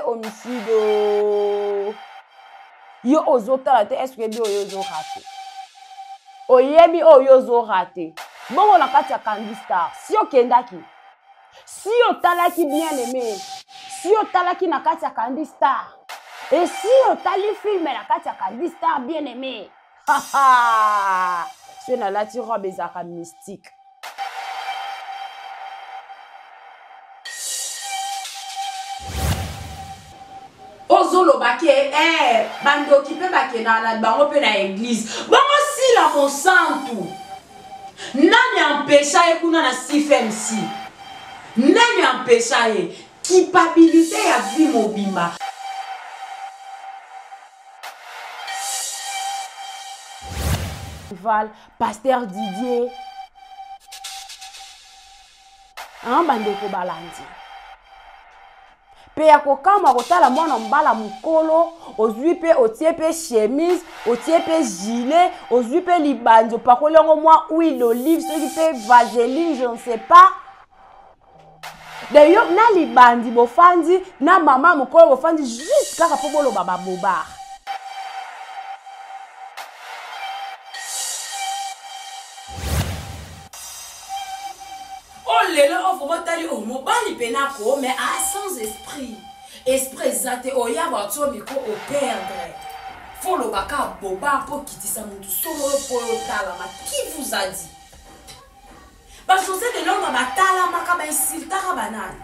homicide. Yo ozotala te est-ce que bi oyozo raté. Oyebi oyozo raté. Bongo na kati ya Candy Star. Si okendaki. Si otalaki bien aimé. Si otalaki na kati ya Candy Star. Et si otali film na kati ya Candy Star bien aimé. Haha. C'est na lati robe ezaka mystique. Ozolo bake bando kipe bake na bango pe na église. Bango si la monsantu. Nani empêcha ye kuna na CFMC. Nani empêcha ye culpabilité ya vie mobimba. Pasteur Didier. Bandeko balandi. Pe ya kokama kotala mwana mbala mukolo, ozwi pe otie pe chemise, otie pe gilet, ozwi pe libanzo pakoli yango mwa huile d'olive, soki pe vaseline, je ne sais pas. D'ailleurs, na libandi bofandi, na mama mukolo bofandi juste kaka po bolo baba bobar. Mobali penako mais sans esprit. Esprit zate oya bato miko au perdre. Faut le baka boba pour quitter sa mutu solo pour talama. Qui vous a dit? Parce que c'est de l'homme ba talama ka ba insulta ka banane.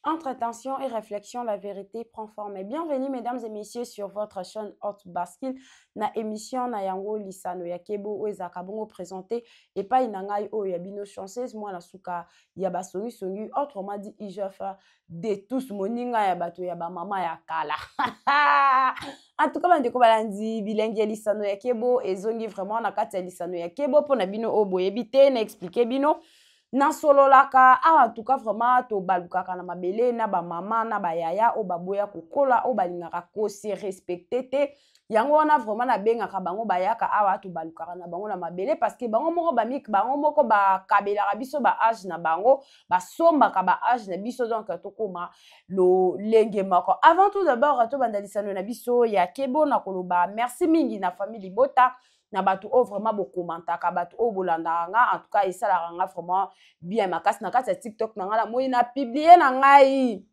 Entre tension et réflexion, la vérité prend forme. Et bienvenue, mesdames et messieurs, sur votre chaîne Hot Basket. Na émission na yango lisano ya kebo oeza kabongo présenté et pas inangai o yabino chanceuse moi la suka yaba songi songi autrement dit ijofa de tous moninga ya bato ya ba mama ya kala. En tout cas bandeko balandi bilengi lisano ya kebo ezongi vraiment na kati ya lisano ya kebo pona bino o boyebite na expliquer bino. Na solo laka en tout cas vraiment to balukaka na mabele na ba mama na ba yaya o baboya kokola o balingaka ko se respecter te yango wana vraiment na bengaka bango bayaka awa to balukaka na bango na mabele parce que bango moko ba mik bango moko ba kabela biso ba âge na bango ba somba ka ba âge na biso donc to koma lo lenge moko. Avant tout d'abord to bandalisano na biso ya kebo na koloba merci mingi na famille Bota na batu o vraiment bo commentaka batu o bolanda nga en tout cas esala nga vraiment bien makasi na kati ya TikTok na nga na moi na publier na ngai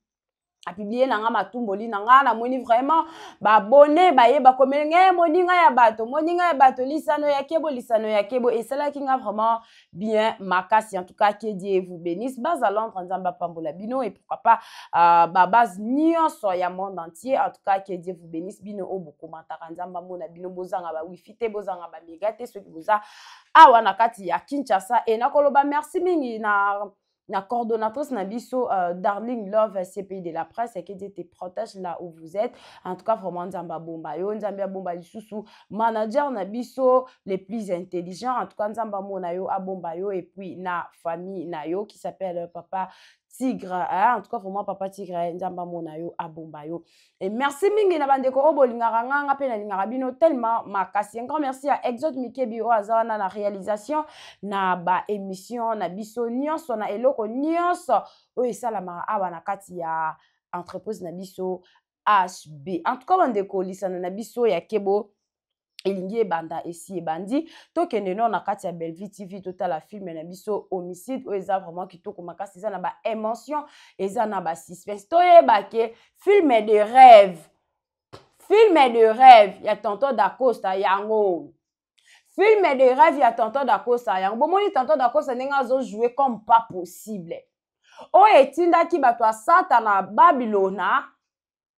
a publier na nga matumboli na nga na moni vraiment ba abonné ba yeba komenge moninga ya bato lisano ya kebo esala ki nga vraiment bien makasi en tout cas que Dieu vous bénisse baza Londres nzamba pambola bino et pourquoi pas ba base nyonso ya monde entier en tout cas que Dieu vous bénisse bino o bokomantaka nzamba mona bino bozanga ba wifi te bozanga ba mega te soki boza awa na kati ya Kinshasa et nakoloba merci mingi na coordonnatrice na biso Darling Love CPI de la presse et que Dieu te protège là où vous êtes. En tout cas vraiment nzamba bomba yo nzamba bomba lisusu manager na biso les plus intelligents en tout cas nzamba mona yo abomba yo et puis na famille na yo qui s'appelle Papa Tigre en tout cas vraiment Papa Tigre nzamba mona yo abomba yo et merci mingi na bandeko obolingaka nganga pe na lingaka bino tellement makasi. Un grand merci à Exode Mikebi o azana na réalisation na ba émission na biso nyonso na eloko nyonso o esalamaka awa na kati ya entreprise na biso HB. En tout cas bandeko lisano na biso ya kebo elingi ebanda esi ebandi tokende no na kati ya Bellevue TV totala film na biso homicide o eza vraiment kitoko makasi eza na ba émotion eza na ba suspense toyeba ke film de rêve ya tonton Dacosta yango film de rêve ya tonton Dacosta yango bomoni tonton Dacosta ndenge azo jouer comme pas possible o etindaki bato ya Satana Babylona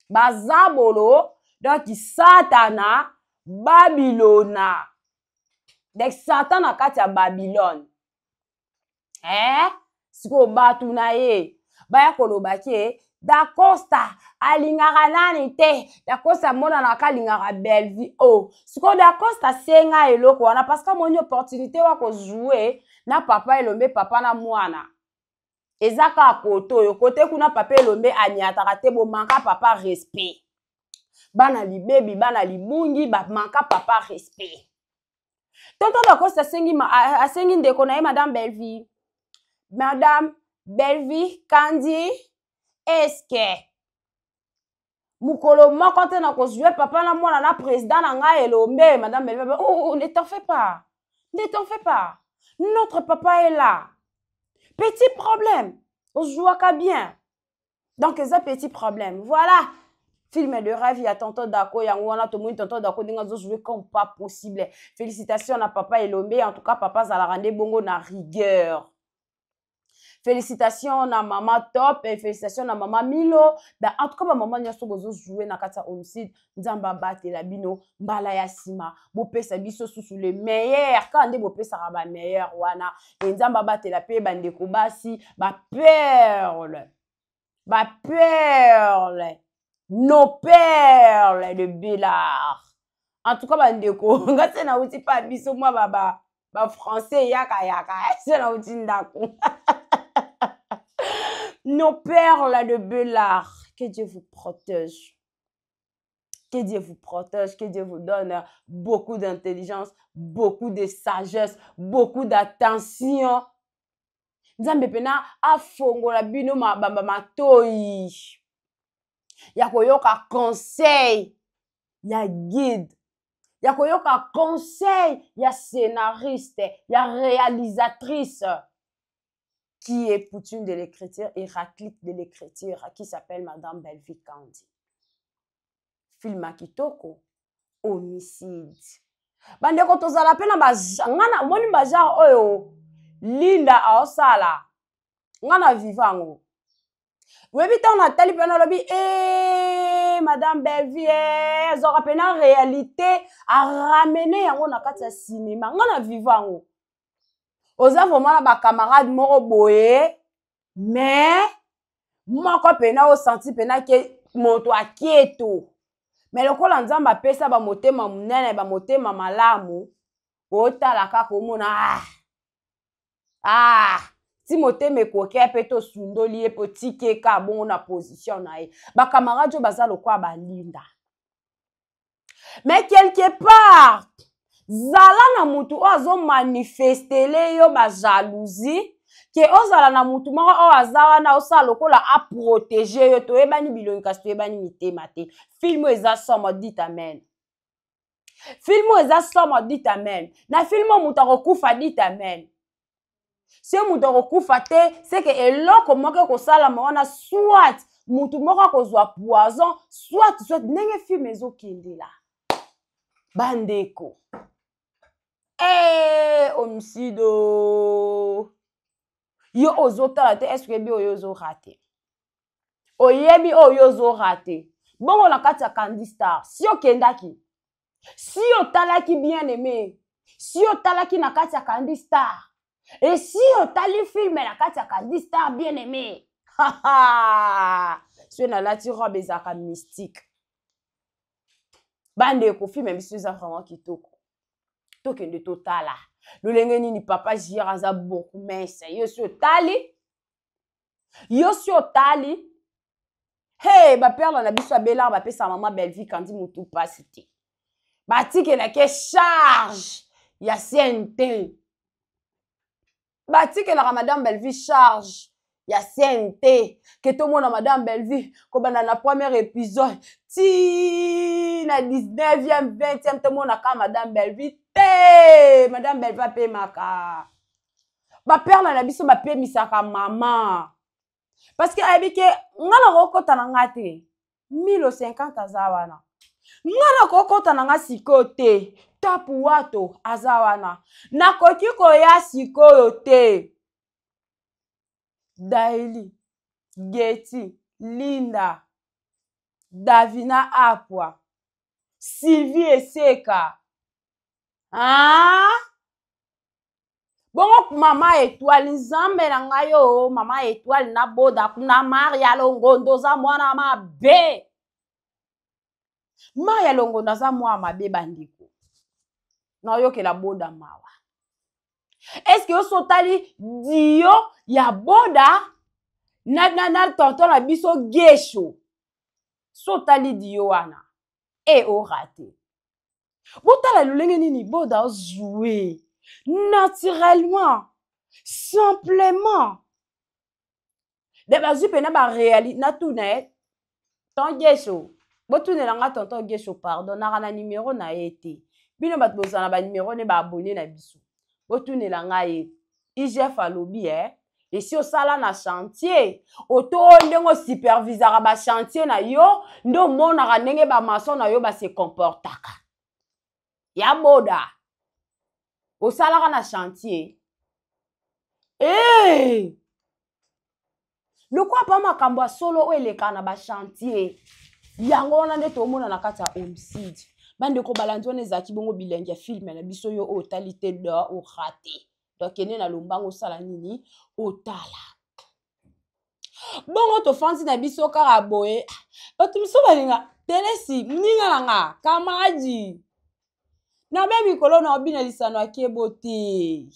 bazabolo donc Satana Babylona donc Satan na kati ya Babylone siko batu na ye baya koloba ke Dacosta alingaka nani te. Dacosta mona na kalingaka Belleville. Oh, siko Dacosta senga eloko wana parce que moni opportunité wa ko jouer na papa elombe papa na mwana. Ezaka koto yo kote kuna papa elombe anyataka te bo manka papa respect. Bana libebi bana libungi ba manka papa respect. Tonton Dacosta asengi ndeko na ye madame Belleville. Madame Belleville Kandi est-ce que mukolo moko te na ko jouer papa na mwana na président na nga elombe madame Belleville. Oh, ne t'en fais pas. Ne t'en fais pas. Notre papa est là. Petit problème. On joue à bien. Donc, c'est un petit problème. Voilà. Film de rêve, il y a tonton Dako, il y a tonton Dako, il y a joué comme pas possible. Félicitations à papa Elombe. En tout cas, papa Zalarande Bongo na rigueur. Félicitations à maman Top et félicitations à maman Milo. En tout cas, maman Nyaso bozo jouer na kata homicide. Nzamba bate la bino, mbala ya sima. Bopé sabiso sous les meilleurs. Quand on bopé saraba meilleur wana. Et nzamba bate la paix bande kubasi. Ba perle. Ba perle. Nos perles de Bélard. En tout cas, bande ko. Ngate na uti pa biso moi baba. Ba français yaka yaka. C'est na uti ndako. Nos perles de Bélard. Que Dieu vous protège. Que Dieu vous protège. Que Dieu vous donne beaucoup d'intelligence, beaucoup de sagesse, beaucoup d'attention. Nzambe pena afongola bino mabamba matoi. Ya koyoka conseil. Ya guide. Ya koyoka conseil. Ya scénariste. Ya réalisatrice. Qui est Poutine de l'écriture, Héraclite de l'écriture, qui s'appelle Madame Belleville Kandi. Film à Kitoko, homicide. Bande ko tozala pena ngana moni baja oyo Linda aosala. Ngana vivango. Webi ta na tali pena lobi Madame Belleville, zora pena réalité a ramener yango na kati ya cinéma. Ngana vivango. Oza vraiment ba camarade moko boye mais moko pena o senti pena ke moto akieto mais lokola nzamba pesa ba motema munene ba motema malamu otala kaka omona ti motema ekoke pe to sundoli e potike ka bon na position na ye ba camarade jo baza lokwa balinda mais quelque part zala na mutu ozo manifestele yo ba jalousie ke ozala na mutu moko o azawa na osala lokola a protéger yo to ebani bilongi kasi to ebani mitema te. Film eza somo dit amen. Film eza somo dit amen. Na film mutu akokufa dit amen. Si mutu akokufa te c'est que eloko moko kosala wana soit mutu moko kozwa poison soit ndenge film ezokende la. Bandeko. Homicido. Yo ozotala te est-ce que bi oyo zo raté. Oyebi oyo zo raté. Bongo na kati ya Candy Star. Si yo kendaki. Si yo talaki bien aimé. Si yo talaki na kati ya Candy Star. Et si yo tali film na kati ya Candy Star bien aimé. Si yo na lati robe ezaka mystique. Bande ko film biso eza vraiment kitoko. Tokende totala. Lolenge nini papa jira za beaucoup mince. Yo si otali. Hey, ba perle na biso Bélard ba pesa maman Belleville Kandi mutu pasité. Ba tike na ke charge ya CNT. Ba tike na madame Belleville charge ya CNT. Que tout monde madame Belleville ko bana na premier épisode ti na 19e 20e tout monde na madame Belleville. Madame Belleville paye maka. Ba perle na biso ba paye misaka maman. Parce que abike ngana kokota na ngate 1050 azawana. Ngana kokota na nga sikote tapu wato azawana. Na koki koya sikoyo te. Daily, Getty, Linda, Davina Apwa, Sylvie Eseka. Bon, maman étoile, nzambe na ngayo, maman étoile na boda, kuna Maria Longondo za mwana mabe. Maria Longondo za mwana mabe bandiko. Na yo ke la boda mawa. Est-ce que yo sotali dio ya boda na tonton na biso gesho. Sotali dio wana. E o raté. Botala lulenge nini boda jouer. Naturellement, simplement. De bazu pena ba réalité na tout na ton gesho. Botu ne langa tonton gesho pardon na numéro na été. Bino bat bozana ba numéro ne ba abonné na biso. Botu ne langa ye. IGF alobi et si o sala na chantier, oto ndengo superviseur ba chantier na yo, ndo mona ka ndenge ba maçon na yo ba se comportaka. Ya boda. Au salaire na chantier. Eh! Le quoi pas makambo solo o eleka na ba chantier. Yango na nde to mona na kata homicide. Bande ko balanzo ne zaki bongo bilenge film na biso yo o talité do o raté. Donc ene na lombango sala nini o tala. Bongo to fansi na biso kara boye. Otu biso balinga telesi mninga nanga kamaji. Na bebi kolo na obina lisano akebo te.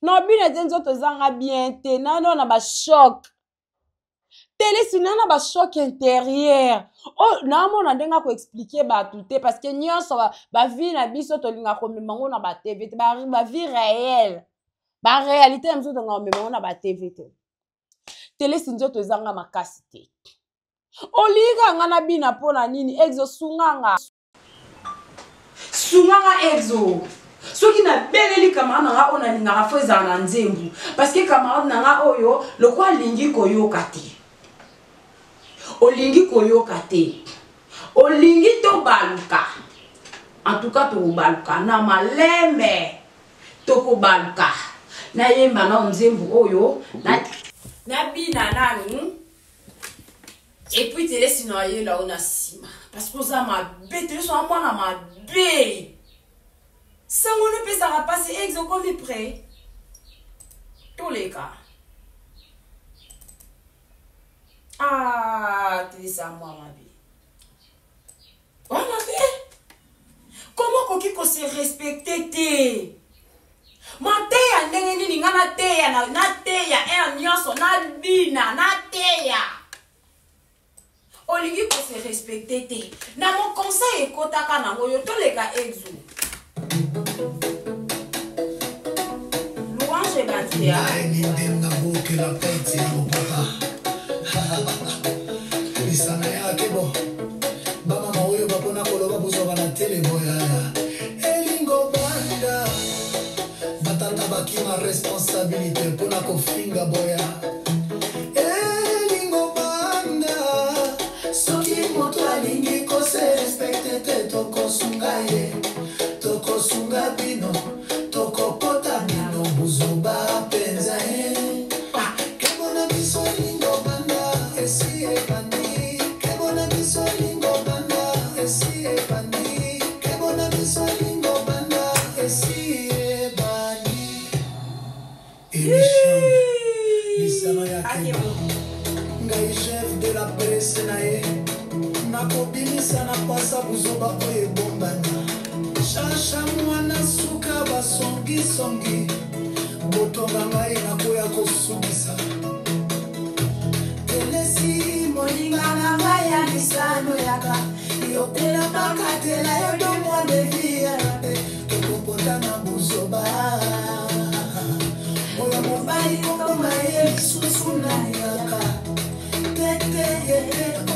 Na obina tenzo to zanga bien te. Na no na ba choc. Télé si na ba choc intérieur. Oh, na mo na ndenga ko expliquer ba tout te parce que nyonso ba vie na biso to linga ko memango na ba TV te ba vie réelle. Ba réalité mzo to nga memango na ba TV te. Télé si nzo to zanga makasi te. Oliga nga na bina pona nini exo sunganga. Sunganga exo. Soki na beleli camarade nanga ona ninga foza na nzembu parce que camarade nanga oyo lokwa lingi koyoka te. Olingi koyoka te. Olingi to baluka. En tout cas to baluka na malembe to ko baluka. Na yemba na nzembu oyo na bina nani. Et puis te laisse noyer là on a sima parce que ça m'a bête so moi na ma bé. Ça on ne peut ça passer exo comme prêt. Tous les cas. Ah, tu dis ça moi ma vie. Oh ma vie. Comment qu'on peut se respecter te? Ma teya ndenge nini ngana teya na teya nyonso na bina na teya. Olingi ko se respecter te. Na mon conseil ekotaka na ngoyo to leka exo. Louange batia. Ndenga boke la peti mo papa. Lisana yake bo. Bama maoyo bakona koloba buzoba na tele boya. Elingo banda. Batata bakima responsabilité pona ko finga boya. Elingo banda. Soki moto alingi ko se respecte te toko sungaye. Toko sunga bino. Toko pota bino buzoba penza Kebona biso lingo banda. Esi e bandi. Kebona biso lingo banda. Esi e bandi. Kebona biso lingo banda. Esi e bandi. Émission Lisano ya Kebo. Ngai chef de la presse na ye. Nakobimisa na pasa buzoba oye bombana. Shasha mwana suka basongi songi. Botonga ngai nakoya kosukisa. Telesi moninga na ngai ya lisano yaka. Yopela makatela yodo mwande via. Tokopota na buzoba. Oya mobali koma ye susu na yaka. Tete ye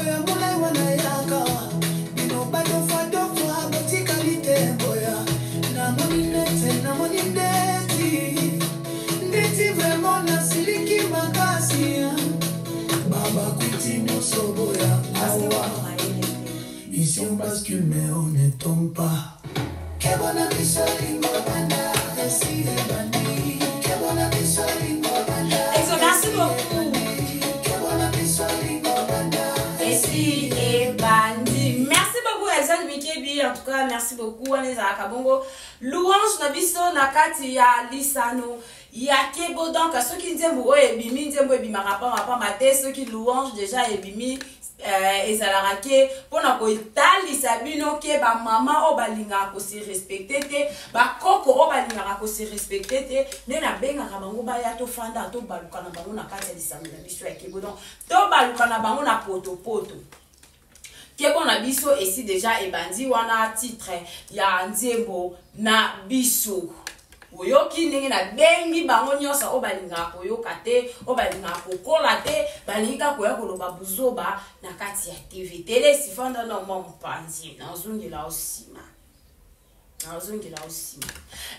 oya mulai wana yaka. Bino bato fado fwa botika lite boya. Na moni ndeti. Ndeti vraiment na siliki makasi. Baba kuti moso boya. Awa. Ici on bascule mais on ne tombe pas. Kebona biso lingo banda. Esi e bandi. Kebona biso lingo banda. Merci beaucoup. Kebona biso lingo banda. Esi e bandi. Merci beaucoup Elsa Mikebi. En tout cas, merci beaucoup. On est à Kabongo. louange na biso na kati ya lisano ya kebo donc ceux qui nzembo oyo ebimi nzembo ebimaka pamba te ceux qui louange déjà ebimi ezalaka ke mpona kotalisa bino ke bamama oyo balingaka kose respecte te bakoko oyo balingaka kose respecte te nde nabengaka bango baya tofanda tobaluka na bango na kati ya lisano na biso ya kebo donc tobaluka na bango na potopoto kebo na biso esi déjà ebandi wana titre ya nzembo na biso oyoki ndenge na bengi bango nyonso oyo balingaka koyoka te oyo balingaka kokola te balingi kaka koya koloba buzoba na kati ya tv tele sifanda na mwa mopanzi nazongela osima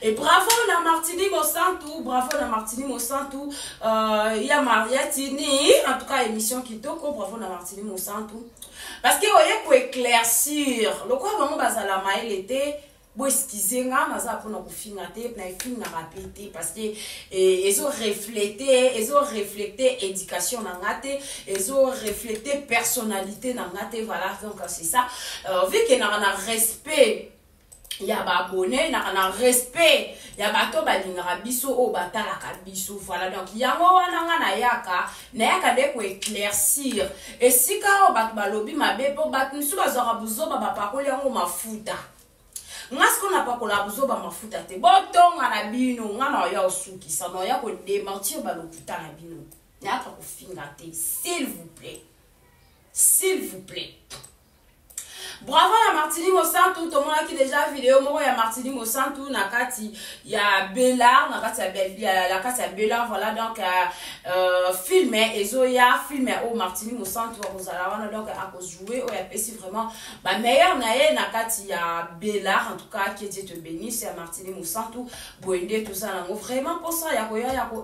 et bravo na Martini Mosantu, bravo na Martini Mosantu, ya Mariatini, en tout cas émission kitoko, bravo na Martini Mosantu, parce que oye ko éclaircir, le quoi vraiment bazala maël était bon excusez nga naza pona ko finga te na finga répéter parce que ils ont reflété éducation na ngate, ils ont reflété personnalité na ngate, voilà donc c'est ça, vu que na respect ya ba abonné na respect ya bato balingaka biso o batalaka biso voilà donc yango wana nga na yaka de ko éclaircir esika o bato balobi mabe po bato misu bazwaka buzoba bapakoli yango mafuta ngasko na pakola buzoba mafuta te botonga na bino nga na ya osukisa na ya ko démentir balokuta na bino na ka ko finga te s'il vous plaît. Bravo à Martini Mosantu, tout le monde qui déjà vidéo moi ya Martini Mosantu na kati ya Bellard, na kati ya la kati ya Bellard voilà donc film ezoya film au Martini Mosantu kozala wana donc à jouer o ya pesi vraiment ba meilleur na ye na kati ya Bellard en tout cas qui Dieu te bénisse à Martini Mosantu boende tout ça nango vraiment pour ça ya ko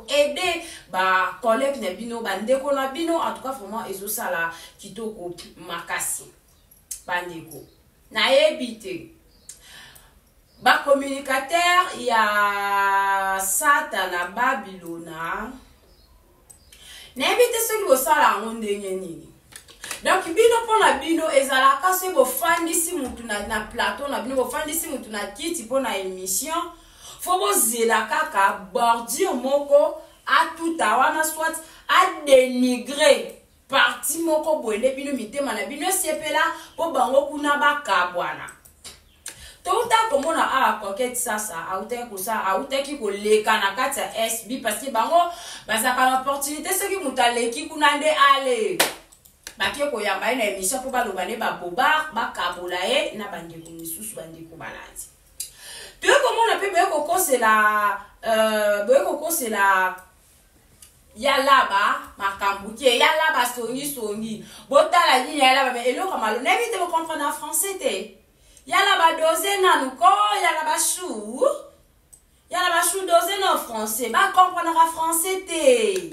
aider ba collègue na bino ba ndeko na bino en tout cas vraiment ezosala kitoko makasi bandeko na ebite ba communicateur ya Satana Babylona na ebite soki bosala ngo ndenge nini donc bino pona bino ezalaka se bofandisi mutu na plateau na bino bofandisi mutu na kiti pona émission fo bozela kaka bordure moko a tout wana soit a dénigrer parti moko boende bino mitema na bino sepela po bango kuna bakabwana tota komona a conquête sasa auteki ko leka na kati ya SB parce que bango bazaka na opportunité soki mutaleki kuna nde ale bakie ko yamba na émission po baloba ne ba bobar bakabola e na bandeko misusu bandeko balandi pe komona pe boye ko kosela yalaba makambuke yalaba songi botala ligne yalaba mais eloko malo n'évitez de comprendre en français te yalaba doze nanuko yalaba chou doze en français ba comprendre en français te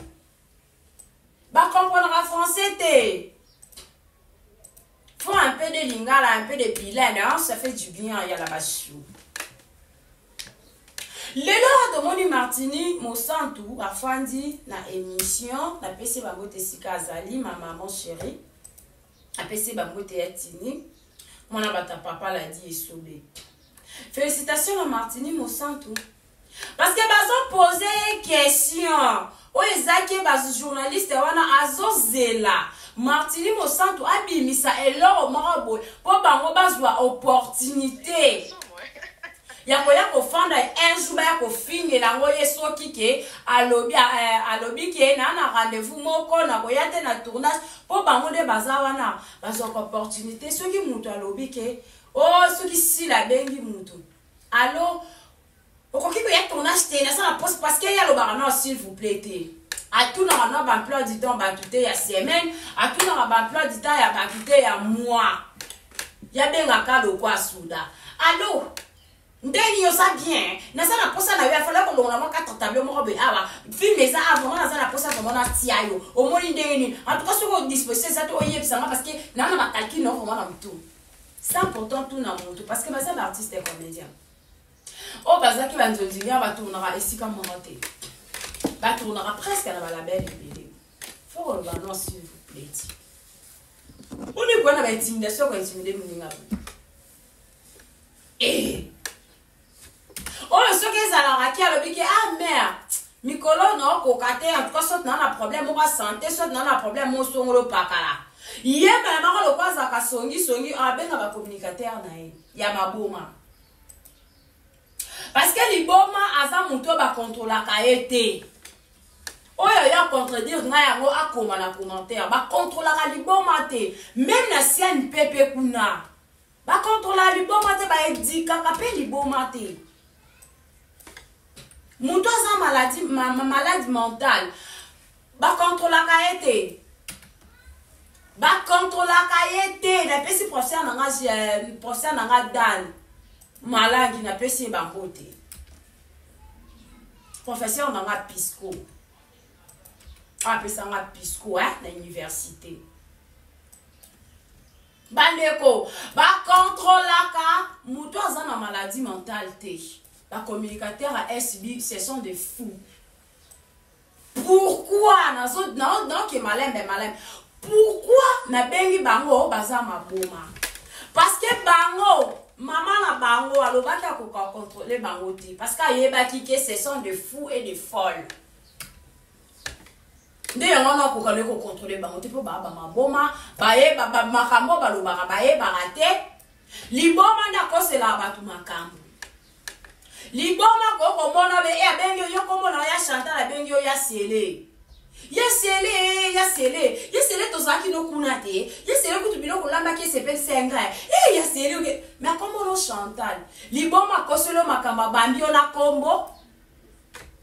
faut un peu de lingala un peu de bilingue hein, ça fait du bien yalaba chou. Lelo de moni Martini Mosantu afandi na émission na PC bangote sika azali ma maman chérie a PC bangote yatini mona bata papa la dit esobe. Félicitations à Martini Mosantu parce que bazo poser question o ezaki bazo journaliste wana azozela Martini Mosantu abimisa elo moko po bango bazwa opportunité ya ko fanda un jour ba ko fingela ngo yeso kike alobi ke na rendez-vous moko na ko yate na tournage po bango de bazawa na bazo opportunité soki mutu alobi ke soki si la bengi mutu allo okoki ko ya tournage te na ça poste parce que ya lo ba non s'il vous plaît te a tout na ba emploi du temps ba tout ya semaine a tout na ba emploi du temps ya ba tout ya mois ya benga ka lo kwa suda allo ndeni yo sa bien na ça na posa na yo afala ko longa mo 4 tableau mo be awa film les a avant na ça na posa ko na tia yo o mo ndeni en tout cas ce qu'on disposer ça to yebisa parce que na ma calcul non vraiment na tout c'est important tout na moto parce que baza artiste et comédien o baza ki banzozinga ba tournera ici comme monté ba tournera presque na ba label bébé faut le non s'il vous plaît on est quoi na ba intimidation ko intimider muninga ezalaka alobi ke ah mère mikolo no kokate en tout cas soit na problème mo ba santé soit na problème mo songolo pakala yemba na makolo kwaza ka songi abenga ba communicateur na ye ya maboma parce que liboma aza muto ba contrôler ka été oyo ya contredire na yango akoma na commentaire ba contrôler ka liboma te même na sienne pepe kuna ba contrôler liboma te ba edika ka pe liboma te muto aza maladie mentale ba contrôler ka été ba contrôler ka été na pesi professeur nanga dan malangi na pesi bangote professeur nanga pisco apesa nga pisco na université bandeko ba contrôler ka muto aza na maladie mentale te ba communicateur à SB ce sont des fous. Pourquoi non que malin pourquoi na bengi bango baza maboma parce que bango maman na bango alobaka ko contrôler bango ti parce que yebaki que ce sont des fous et des folles nde yango na ko kale ko contrôler bango ti po ba maboma baye ba makambo balobaka baye barate liboma na ko sela batu makambo liboma ko komona be e bengi yo komona ya Chantal la bengi yo ya sele to zaki no kunate ya sele kutu bino kolamba ke sepel senga ya sele mais comment no Chantal liboma ko selo makamba bambio na kombo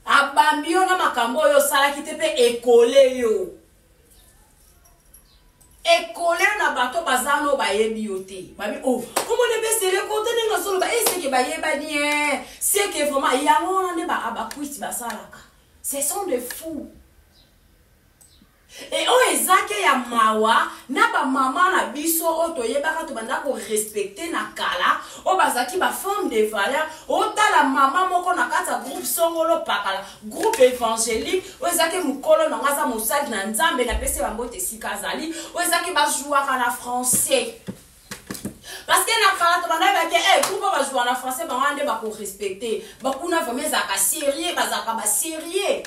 abambio na makambo yo sala kitepe ekole yo ekole na bato bazano bayebi yote babi oh comment ne besele ko tene na solo ba est-ce que bayeba nie c'est que vraiment yango na ne ba abakwiti basalaka ce sont des fous et o ezake ya mawa na ba mama na biso oto yebaka to banda ko respecter na kala o bazaki ba forme de valeur o tala mama moko na kata groupe songolo pakala groupe évangélique o ezake mukolo na ngaza mosali na nzambe na pese ba mbote sikazali o ezake ba jouaka na français parce que na kala to banda ba ke groupe ba jouer na français ba wande ba ko respecter ba kuna vraiment za ka sérieux bazaka ba sérieux.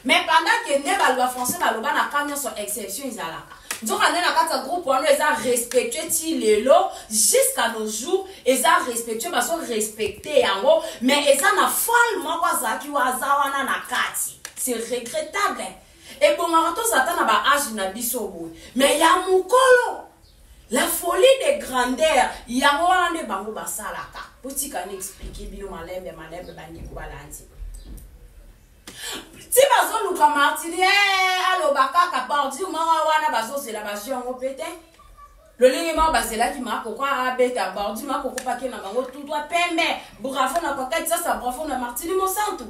Mais pendant que ne balba français baloba na kamyo sur exception izalaka. Donc on est na kata groupe on les a respecté ti lelo jusqu'à nos jours ils a respecté ba so respecté yango mais ils a na follement kwa zaki wazawana na kati. C'est regrettable. Et bon marato zata na ba âge na biso boy. Mais ya mukolo la folie de grandeur yango wana ne bango basalaka. Potika na expliquer bino malembe bandi ko balanzi. Si bazo luka martini alo bakaka parti mwa wana bazo zela bajongo pete le lingi ma bazela ki ma kokwa abeta bordi ma kokopa ke na bango tout doit pembe bravo na kokati ça bravo na martini mo santu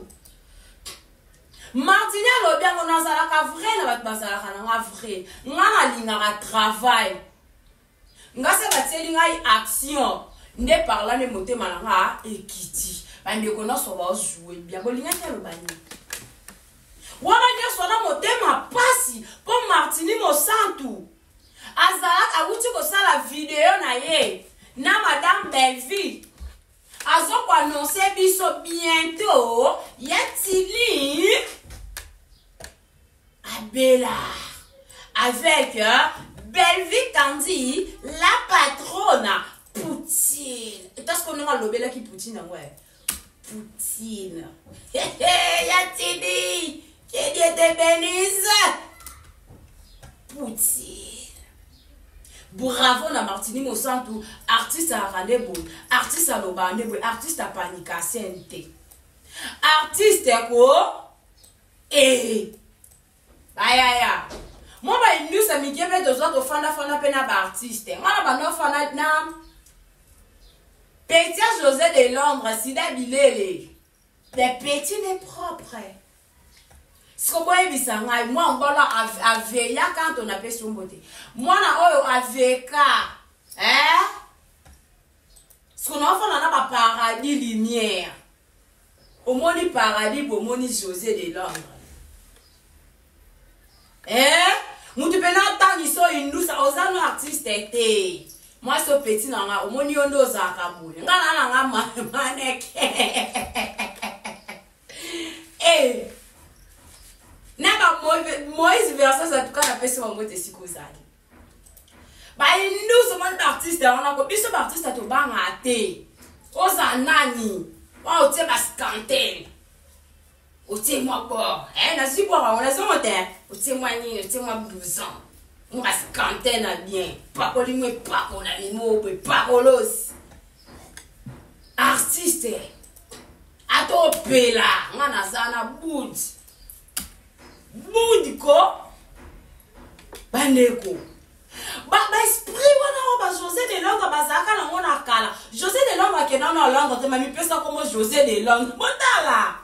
martini alo bien on azala ka vrai na bat bazala kana nga vrai nga linga ka travail nga se bateli ngai action nde parla ne motema nga ekiti bande kona so ba jouer bien bolinga ke lo bani wana nyeso na motema pasi po Martini Mosantu azalaka awuti kosala video na ye na madame Belleville azo ko annoncer biso bientôt yatili abela avec Belleville Kandi la patronne Poutine. Est-ce qu'on a lobela qui Poutine ouais Poutine yatili que Dieu te bénisse. Poutine. Bravo na Martini Mosantu, artiste à Randebo, artiste à Lobandebo, artiste à Panika Sente. Artiste quoi? Eh. Aya. Moi ba inu sa mi kebe deux autres fana pena ba artiste. Moi ba no fana na. Petit José de Londres, Sida Bilele. Des petits des propres. Ce que moi bisanga moi on va aveya quand on appelle son beauté moi na oyo aveka ce qu'on a fait na ba paradis lumière au moni paradis au moni José de Londres mutu pena tangi so indu sa ozano artiste était Moi, ce petit nanga, au moniondo zakaboule. Nga maneke. Eh. Naba Moïse versa ça tout cas la personne en mode sikozali. Ba nous sommes d'artistes, on a copié ce artiste à tout bang à té. Oza nani. Wa otie ba scantel. Otie moi quoi. Na si quoi, on a son monter. Otie moi ni, otie moi 12 ans. On va scantel na bien. Pas ko limwe pas ko na limo, pas kolos. Artiste. Ato pela, ngana zana boud. Boudiko. Bandeko. Ba esprit wana ba José de Langue bazaka na ngona kala. José de Langue ke na langue te mami pesa comme José de Langue. Botala.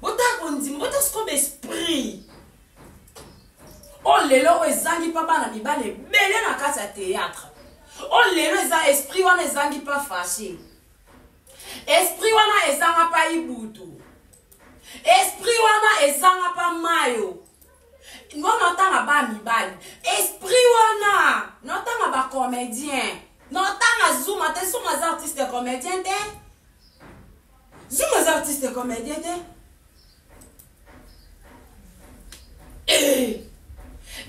Botala kondi, botala sko esprit. Oh lelo ezangi papa na bibale belé na kati ya théâtre. Oh lelo eza esprit wana ezangi pas fâché. Esprit wana ezanga pa ibutu. Esprit wana ezanga pa mayo. Notanga ba mibali. Esprit wana notanga ba comédien. Notanga zuma te suma za artiste comédien te. Zuma za artiste comédien te.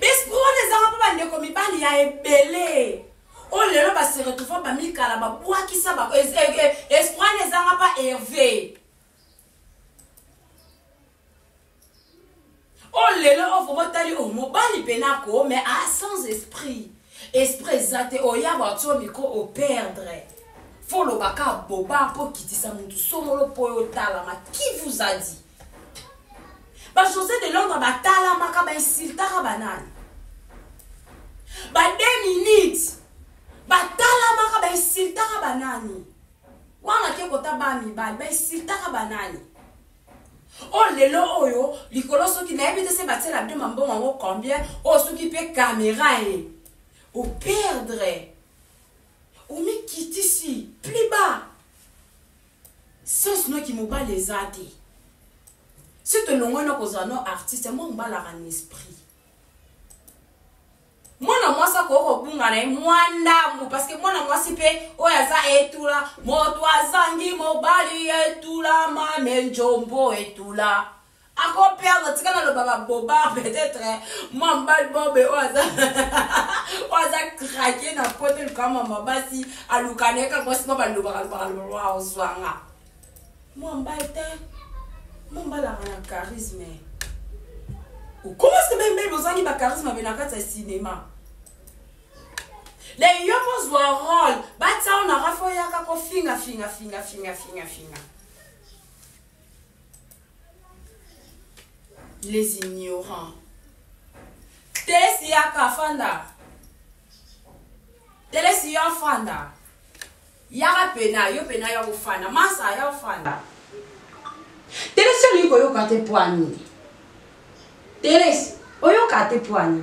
Esprit wana ezanga pa bandeko mibali ya ebele. Oh lelo ba se retrouver ba mikala ba bwakisa ba esprit ezanga pa Hervé. Oh lelo on faut tali o mobali penako mais sans esprit. Esprit zate o ya ba to miko o perdre. Faut le baka boba pour quitter sa mutu somolo poyo tala ma qui vous a dit? Ba José de Londres ba tala maka ba insulta banani. Ba 2 minutes. Ba tala maka ba insulta banani. Wana ke kota ba mi ba insulta banani. Oh lelo oyo likolo soki na ebite se batela de mambo mango combien o soki pe caméra e o perdre o me quitte ici plus bas sans no ki mo ba les ati c'est te longo no kozano artiste mo ba la en esprit mwana mwasa ko bunga na mwanda mu parce que mwana mwasi pe oya za etula moto azangi mobali etula mame njombo etula ako perdre tika na lo baba boba peut-être moi mbal bobe oza craquer na pote kama mabasi alukaneka kwa sima ba lo ozwanga moi mbal te moi mbal na charisme. Comment est-ce que même besoin de charisme avec la cinéma? Les yopos voient rôle. Batsa on a rafoya kako finga. Les ignorants. Telesi yaka fanda. Telesi yo fanda. Yara pena yo fanda. Masa yo fanda. Telesi liko yo kate poani. Thérèse, oyo kate poani.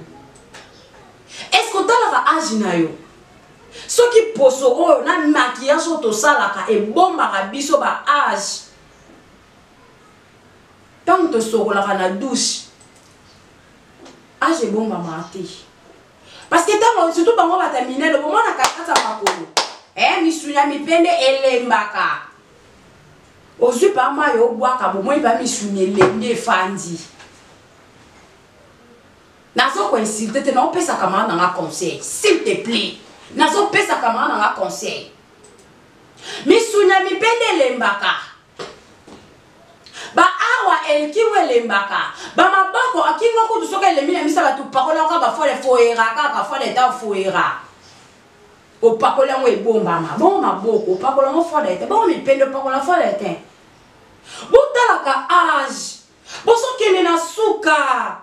Est-ce que tu as âge na yo? Ce qui poso oyo na maquillage to salaka e bomba ka biso ba âge. Tant to sokola na douche. Âge bomba mate. Parce que tant surtout bango batamine le moment na kakata makolo. Misunya mipende elembaka. Ozu pa ma yo bwaka bo moi ba misunya lende fandi. Nazo ko insulter te na opesa kama na conseil s'il te plaît nazo pesa kama na conseil misunya mipende lembaka ba awa elkiwe lembaka ba maboko akinga ko tusoka lemina misa batu pakola ka ba fole foera ka fole ta foera o pakola ngo ebomba ma bon maboko pakola ngo fole te bon mipende pakola fole te botala ka âge boso kene na suka.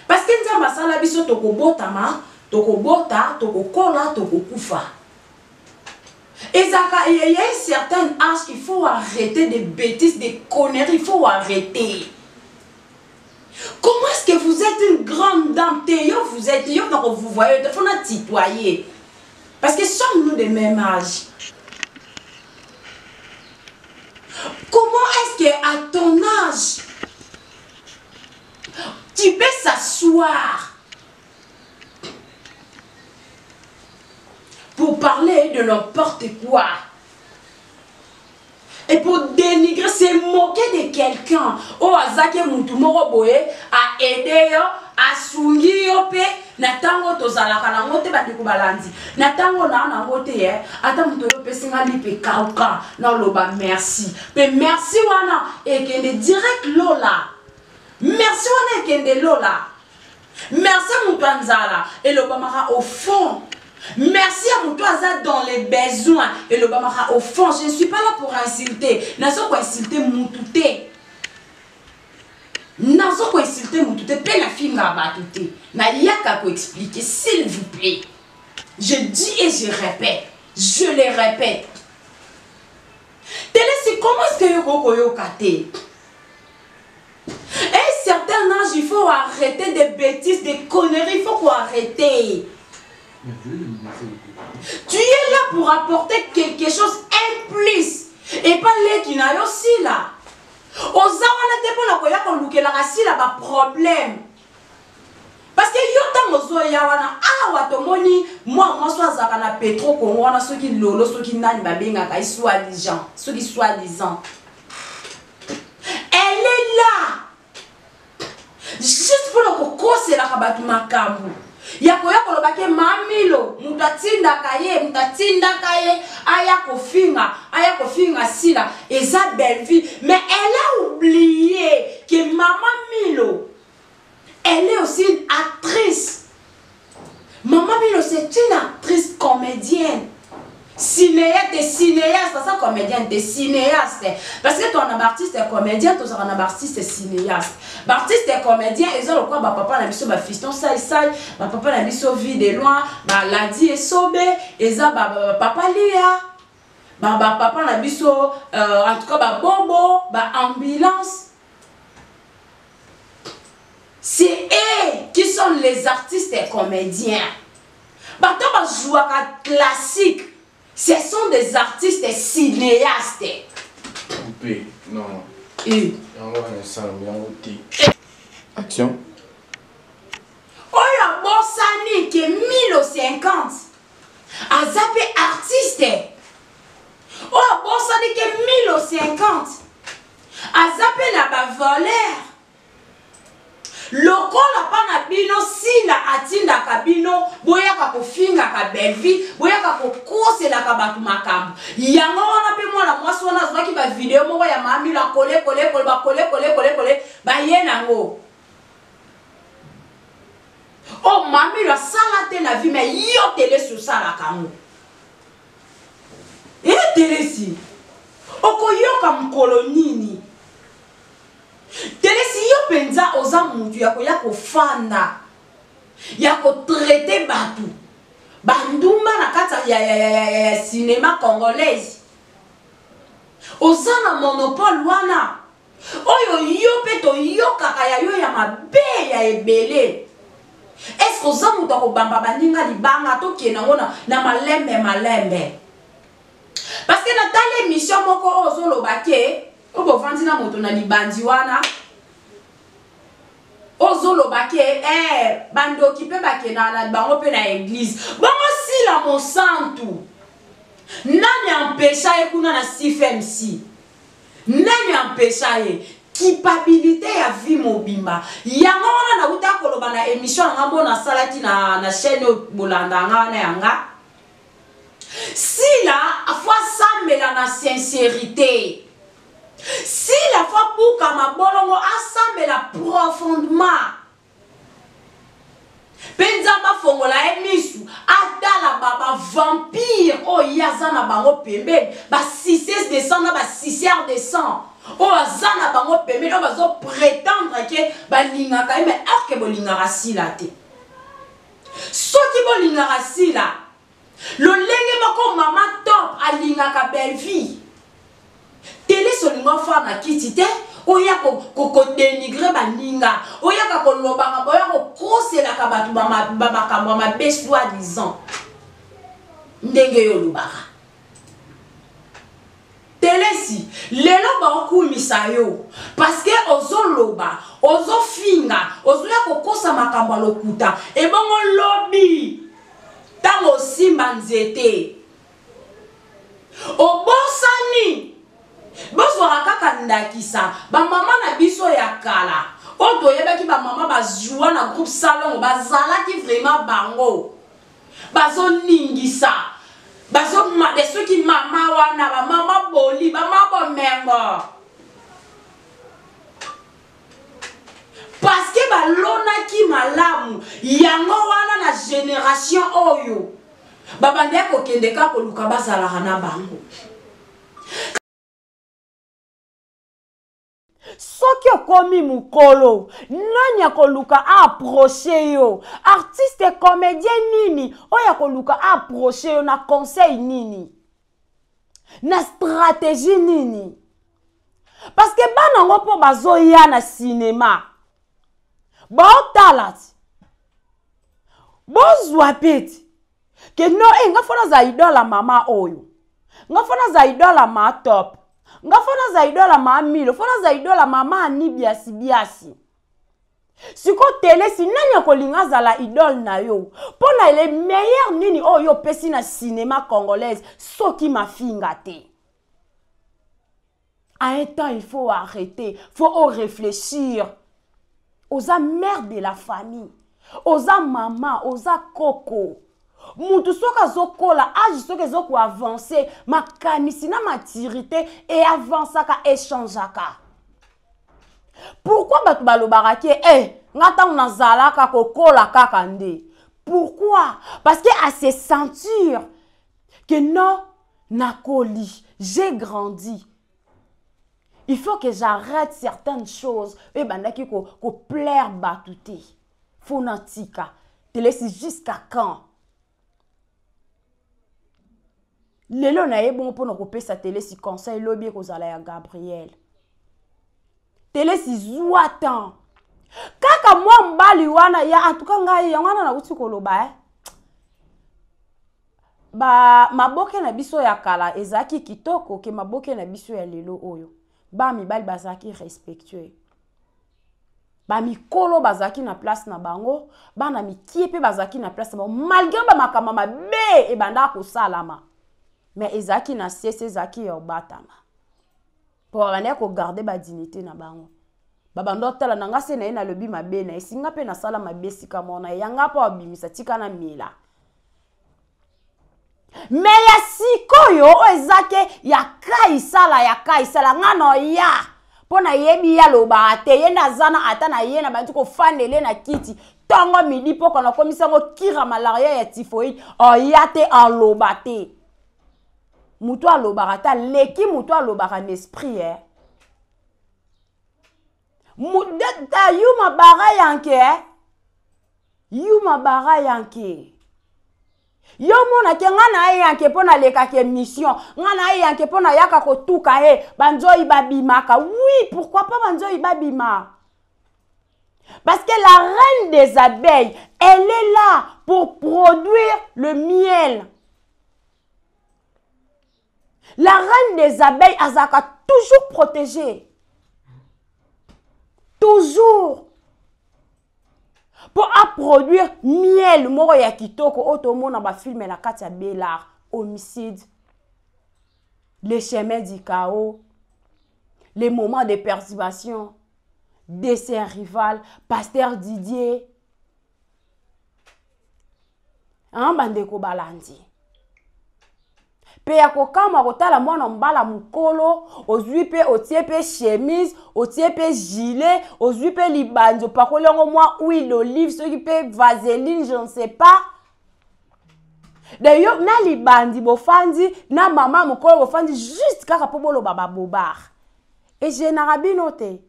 Parce que nous avons la biso toko botama, toko bota, toko kola, toko kufa. Et il y a un certain âge, il faut arrêter des bêtises, des conneries, il faut arrêter. Comment est-ce que vous êtes une grande dame? Vous êtes, vous voyez, il faut nous tutoyer. Parce que sommes-nous de même âge? Comment est-ce que à ton âge, tu peux s'asseoir parler de n'importe quoi. Et pour dénigrer, c'est moquer de quelqu'un. Oh, azake mutumoro boye, a aider yo, a sungi yo pe, natango tozalaka nango te bandi kubalandi. Natango na nango te ye, ata muto yo pe singa li pe kauka, na loba merci. Pe merci wana, e kende direct lola. Merci wana e kende lola. Merci mutanzala, e loba maka au fond. Merci à mon toisa dans les besoins. Et le bamara au fond, je ne suis pas là pour insulter. N'a pas insulter mon touté. N'a pas insulter mon touté. Paix la fille n'a pas touté. N'a yaka pour expliquer, s'il vous plaît. Je dis et je répète. Je les répète. Télé, c'est comment est-ce que yoko yo kate? À un certain âge, il faut arrêter des bêtises, des conneries. Il faut qu'on arrête. Tu es là pour apporter quelque chose, un plus. Et pas les qui n'a aussi là. Aux awana te pour la koya kon luke la rasi là ba problème. Parce que yo tango zo ya wana awa to moni moi soit zaka na pétro ko wana ceux qui lolo ceux qui nani ba benga ka soi-disant, ceux qui soi-disant. Elle est là. Juste pour le kokose la kabatu makambu. Yakoya kolobake mamilo mutatinda kaye aya kofinga sila eza belle vie, mais elle a oublié que maman Milo elle est aussi une actrice. Maman Milo c'est une actrice comédienne. Cinéaste, ça comédienne, des cinéastes. Parce que ton artiste est comédien, ton artiste est cinéaste. Artiste est comédien, et ça le quoi, papa n'a mis sur ma fiston, ça, papa n'a mis sur vie de loin, Ladi est sobé, et ça, papa Lia, papa n'a mis sur, en tout cas, bobo, ambulance. C'est eux qui sont les artistes et comédiens. Quand on joue à classique, ce sont des artistes et cinéastes. Non. Action. Oya Bossani qui est 1050. Azapé artiste. Oya Bossani qui est 1050. Azapé n'a pas voleur. Lokola pana bino sila atinda kabino boya ka kofinga ka belvi boya ka kokose la ka batu makambo yango wana pe mwana mwasi wana zwaki ba video moko ya mami la kole ba yenango oh mami la salate na vie mais yo télé sur ça la kango et télé si okoyoka mkolo nini. Télé si yo penza oza mutu ya kofanda ya ko traiter batu banduma na kata ya cinéma congolaise oza na monopole wana oyo yo pe to yo kaka ya yo ya mabe ya ebele. Est-ce oza mutu ko bamba bandinga libanga to kenango na malembe parce que na tale émission moko ozo lobake obo vandi na moto na libandi wana ozolo bake bando occupé bake na bango pe na église bango si la mon santu nani empêcha ye kuna na CFMC nani empêcha ye culpabilité ya vie mobimba yango wana na uta koloba na émission nga bona salati na chaîne bolanda nga na yanga si la fois sambela na sincérité. Si la fois pour Kamabolongo assemble la profondément, Penzama fongola emisu, atala baba vampire, oh yazana bango pembe, ba 6 descend, ba 6 descend, oh azana bango pembe, oh bazo prétendre que ba linga ka mais arke bolinga rasila te. Soki bolinga rasila, lo lenge mako mama top alinga ka belle vie. Télé seulement faire na kitite oya ko dénigrer baninga oya ko loba boya ko croiser la kabatu ba makambo ma besoi disant ndenge yo lobaka télé si lelo ba ko misayo parce que ozo loba ozo finga ozo ya ko kosa makambo lokuta e bongo lobby tango simba nzete obosani bozwaka kaka ndakisa bamama na biso ya kala oyo toyebaki bamama bazwa na groupe salongo bazalaki vraiment bango bazoningisa bazomade soki mama wana bamama boli bamama bomengo parce que balonaki malamu yango wana na génération oyo babande kokendeka koluka bazalaka na bango. Soki okomi mukolo nani akoluka approcher yo artiste comédien nini oya koluka approcher yo na conseil nini na stratégie nini parce que bana ngo po bazoya na cinéma baotala bozwa peti ke no nga fona za idola mama oyo nga fona za idola ma top nga fona za idola ma milo fona za idola mama ni biasi biasi siko tele si nani akolinga zala idole na yo pona le meilleur nini oyo pesi na cinéma congolaise soki mafinga te. À un temps il faut arrêter, faut réfléchir aux mères de la famille, aux maman, aux coco. Mutu soka zokola age soka zoko avancer makanisi na maturité et avançaka échangeaka. Pourquoi batu balobaka ngata unazalaka kokola kaka nde? Pourquoi? Parce que à se sentir que non nakoli, j'ai grandi. Il faut que j'arrête certaines choses. Et bandaki ko plaire batouté. Fonatika. Te laisses jusqu'à quand? Lelo na bon pour nous couper sa télé si conseil lobby ko zala ya Gabriel. Télé si zouatan. Kaka moi mbali wana ya en tout cas ngai ya wana na uti koloba ba maboke na biso ya kala ezaki kitoko ke maboke na biso ya lelo oyo. Ba mibali bazaki respectueux. Ba mikolo bazaki na place na bango, ba na mikiepe bazaki na place na bango malgré ba makamama be e banda ko salama. Mais ezaki na cesse ezaki yo batama. Pour bana ko garder ba dignité na bango. Ba bando tala nanga se na ina lobi mabe na esinga pe na sala mabe sika mona yanga pa obimisa tika na mila. Mais ya sikoyo ezake ya kaisala ngano ya pona yebi ya loba te yenda zana ata na yena bantu ko fandele na kiti tongo midi poko na komisa ngo kira malaria ya typhoïde o yate en loba te mutu a loba ta leki mutu a loba en esprit mudata yuma bara yanke yo mona ke ngana yanke pona leka ke mission ngana yanke pona yaka ko tuka banzoi babimaka. Oui, pourquoi pas banzoi babima? Parce que la reine des abeilles, elle est là pour produire le miel. La reine des abeilles azaka toujours protégée. Toujours. Pour produire miel, moro ya kitoko, otomo na ba film la katia Bélard, homicide, les chemins du chaos, les moments de perturbation, dessert rival, pasteur Didier, bandeko balandi. Pe ya kokama kotala mwana mbala mukolo, ozwi pe otie pe chemise, otie pe gilet, ozwi pe libanzo pakoli ngo mwa huile d'olive, soki pe vaseline, je ne sais pas. D'ailleurs, na libandi bofandi, na mama mukolo bofandi juste kaka po bolo baba bobar. Et je n'arabino te.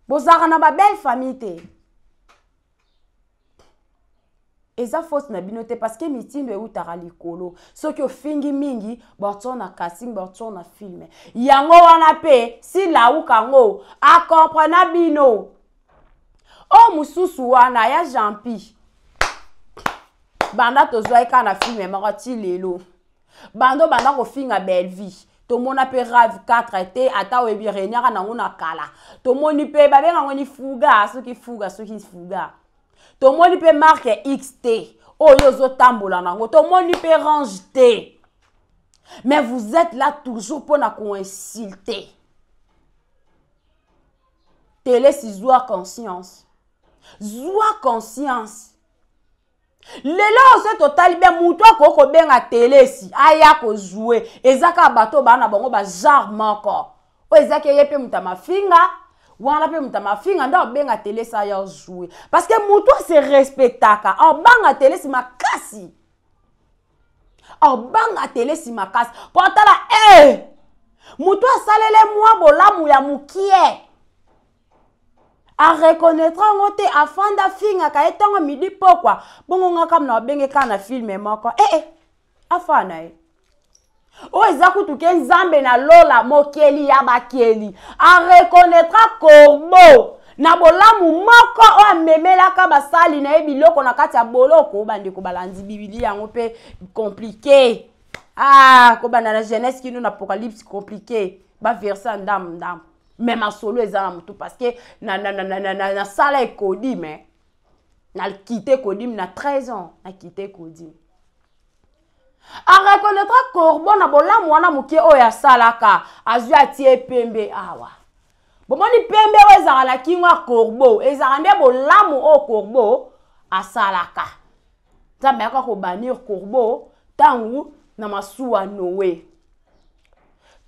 Bozara na ba belle famille te. Eza fausse na binote parce que mitindo eutara likolo soki ofingi mingi borto na casting borto na film yango wana pe si lauka ngo a comprendre bino o mususu wana ya Jampi banda tozwa eka na film makati lelo bando banda ko finga belle vie to mona pe rave 4 te ata webi renyaka nango na kala to moni pe babenga ngoni fuga soki fuga. Tomoni pe marque XT. Oyo zo tambola nango to moni pe range. Mais vous êtes là toujours pour na insulter. Télé si zoa conscience. Zoa conscience. Lelo se total bien muto ko benga télé si aya ko jouer ezaka bato bana bango ba jar moko o ezaka yepe mutama finga wana pe mutama finga nda benga télé sa ya jouer parce que muto se respectaka en banga télé si makasi en banga télé si makasi potala muto salele moi bolamu ya mukie a reconnaître ngote afanda finga ka etango midi pokwa bongo ngaka na benge kana filme moko afana o ezaku tuke nzambe na lola mokeli ya bakeli a reconnaître korbo na bolamu moko o amemelaka basali na ebiloko na kati ya boloko bandi ko balandi biblia yango pe compliqué ko bana na jeunesse kino na apocalypse compliqué ba verset ndam même à solo ezana tout parce que na sala ekodi mais na quitté Kodim na 13 ans na quitté Kodim a reconnaître korbo na bolamu wana mukie oya salaka azu atie pembe awa bomoni pembe ezala la kingwa korbo ezala nde bolamu o korbo asalaka nzambe aka ko banir korbo tangu na masuwa Noé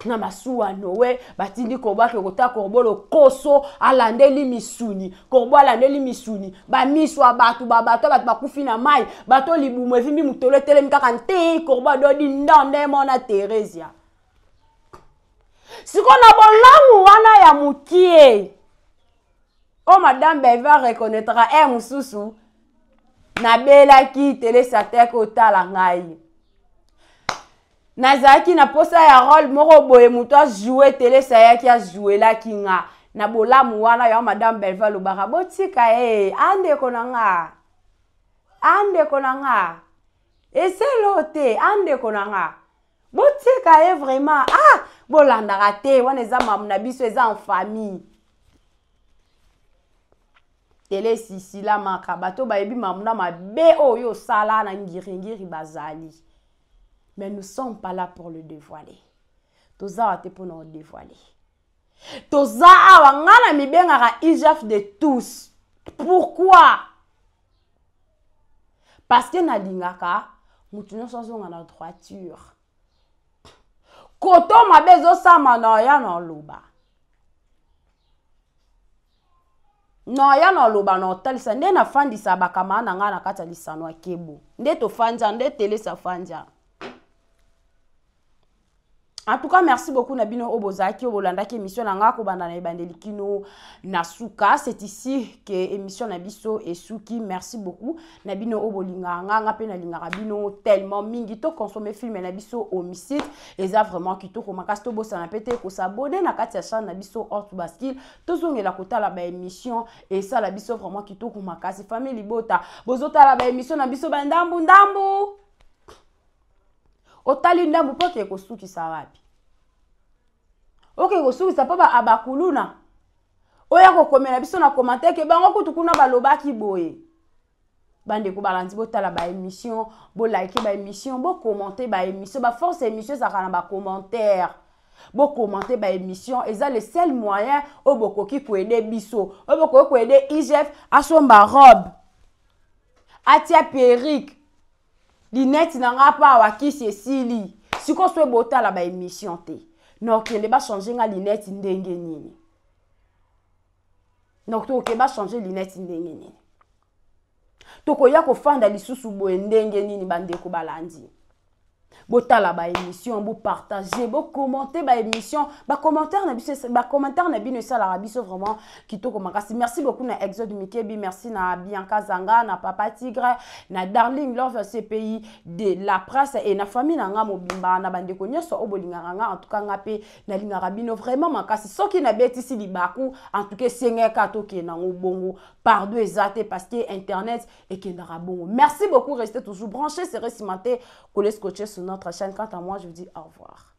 na masuwa Noé batindi korbo ke kota korbo lo koso alandeli misuni korbo alandeli misuni ba miswa batu bato bakufi na mai bato libumu evimbi mutolo telemi kaka nte korbo dodi ndande mona Teresia siko na bolamu wana ya mukie o madame Beva reconnaîtra mususu na bela ki tele sateke otala ngai nazaki na posa ya rôle moko boye muto a jouer télé sayaki a jouer la kinga na bolamu wana ya madame Belva lobaka botika ande konanga eselote ande konanga botika vraiment bolanda raté wana eza mamu na biso eza en famille télé sisi la maka bato bayebi mamu na mabe oyo sala na ngiri bazali. Mais nous ne sommes pas là pour le dévoiler. Toza wate pour nous dévoiler. Toza awangana mi bengara ijaf de tous. Pourquoi? Parce que na lingaka, mutuno sanzo ngana droiture. Koto mabezo sama na ya na loba. No ya na loba na hotel sa nde na fandi sa bakama na ngana kata lisano akebo. Nde to fanja nde tele sa fanja. En tout cas, merci beaucoup Nabino Obozaki, Obolanda qui émission nanga ko bandana ebandeli kino nasuka. C'est ici que émission Nabiso et Suki. Merci beaucoup Nabino Obolinga nga pe na linga rabino tellement mingi to consommer film Nabiso homicide et ça vraiment ki to ko makasto bossa na pété ko s'abonner na kati ya chaîne Nabiso Hot Baskil to zongela kota la ba émission et ça la biso vraiment ki to ko makasi famille bota bozota la ba émission Nabiso bandambu ndambu otali ndambu poke ko suki sawapi ko suki sa pa ba abakuluna oya ko komela biso na commentaire ke bango kutukuna balobaki boye bande ko balandi botala ba émission bo like ba émission bo commenter ba émission ba force émission ça kana ba commentaire bo commenter ba émission eza le seul moyen o bokoki ko aider biso o bokoki ko aider IGF asomba robe atia perruque Linette nanga pa wakisi esili. Siko swe bota la ba émission te. Donc il va changer nga Linette ndenge nini. Donc to ke ba changer Linette ndenge nini. To ko ya ko fanda lisusu bo ndenge nini bande ko balandi. Bota la ba émission, bo partager, bo commenter ba émission, ba commentaire na bino ça la rabiso vraiment kitoko makasi. Merci beaucoup na Exode Mikebi, merci na Bianca Zanga, na Papa Tigre, na Darling Love CPI de la presse et na famille na nga mobimba na bande ko nyoso obolinga nga en tout cas ngape na linga rabino vraiment makasi. Soki na betisi libaku en tout cas senga kato ke na ngobongo pardon ezate parce que internet et ke na rabongo. Merci beaucoup, restez toujours branchés, c'est recimenté, collez scotché sur notre chaîne. Quant à moi, je vous dis au revoir.